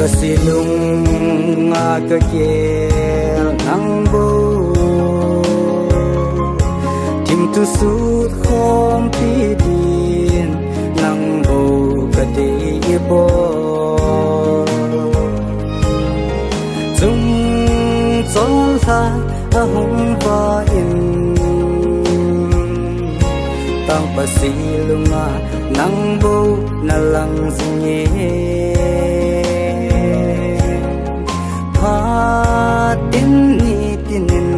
Kasilung nga kakel ang bo Tim tu sut khom pi din nang bo kati bo Zum zol tha a hong va in Tang pasilung nga nang bo na lang zinge Tin ni tinin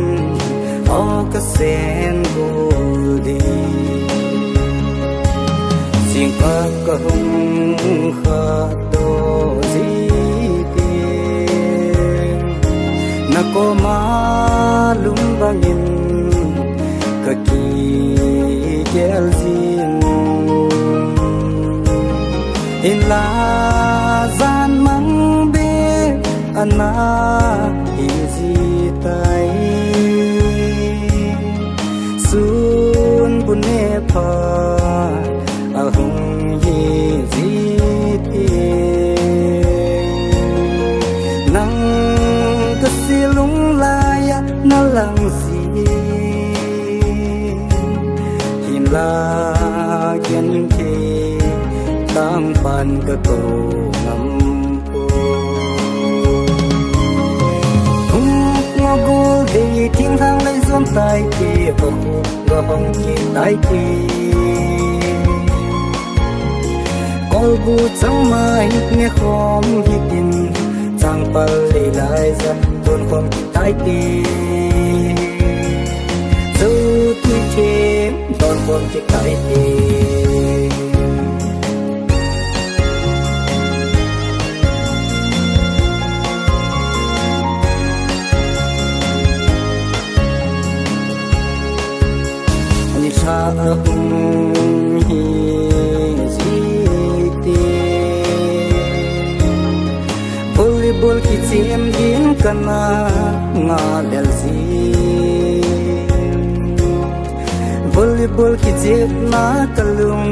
o kasen gudi Sing pakahung khato zipin Nako malum bangin kakigel zin In la zan mang be ana tay sun bune pha ahung hi ziti nang kasilung laya na lang si hinla gen ke tang pan ka to ngam Đi thiên thang lấy xuống tay kia và hụt và hồng kia tay kia Col bu chẳng mai nghe khom hít tin Chẳng bà lì lại ra tuôn khom kia tay kia Dù tuy thêm tuôn khom kia tay kia Sa hung hi ziti Volleyball ki chem din kana nga del zi Volleyball ki chem na kalung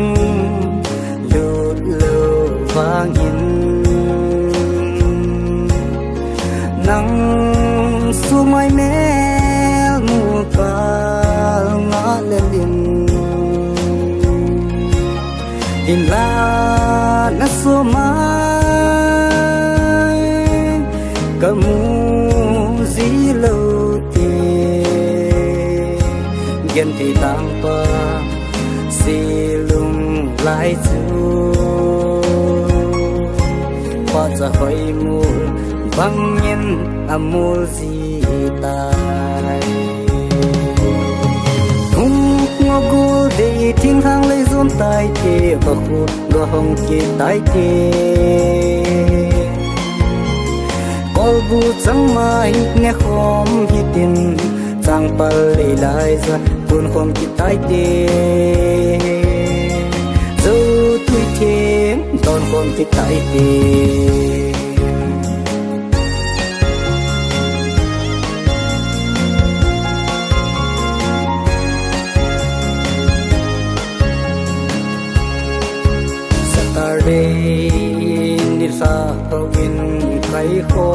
lut lo wangin Nang sumay mel mukal nga lelin In la na sumay kamu zilo ti Gen ti tang pa silung lai chu Pa cha hoi mul bang yen amul zi tai Ngô đi thiên thang lấy rốn tay kia và hụt gò hồng kia tay kia Col bu chẳng mai nghe khom hít tin Chẳng bà lì lại ra buồn khom kia tay kia Dù tuy thêm đòn khom kia tay kia Nir sa hawin kay ko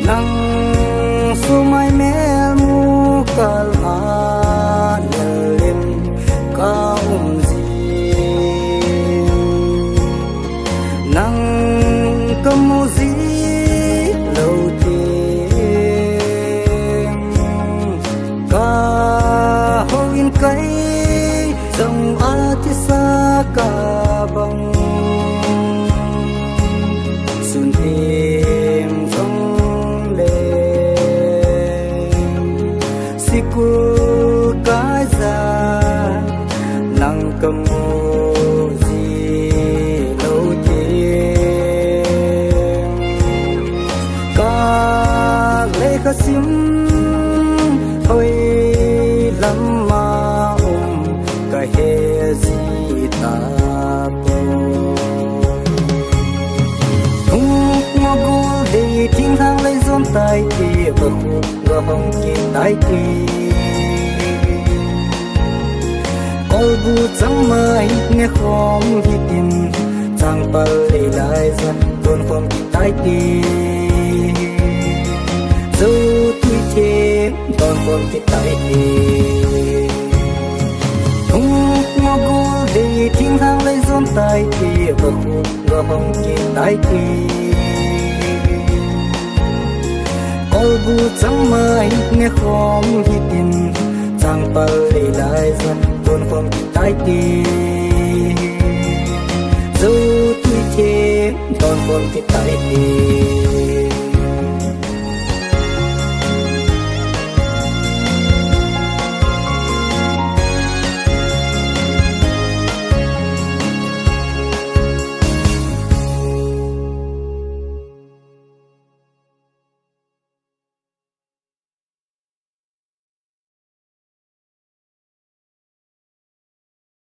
Nang sumay mel mu kalhan Yalim kaumzin Nang kamuzi lautin Kahawin kay Dòng ati sa kabang Sun tim dòng lên Sikul cái ra Nang kamu gì lâu tiên Ka lê khá sim Hoi lắm mà Ka he zita po Hung ngô đi thiên thang lấy rốn tay kia và hụt và hồng kia tay kia Col bu chẳng mai nghe khom hít tin chẳng bờ lì lại ra tuôn không kịp tái tì dù tuy chế còn không kịp tái tì không ngô gu điทิ้งทางlấy dồn tay tì và khu ngô không kịp tái tì ôi gu chẳng mai nghe khom hi tin chẳng bờ lì lại ra tuôn không kịp tái tì dù tuy chế còn không kịp tái tì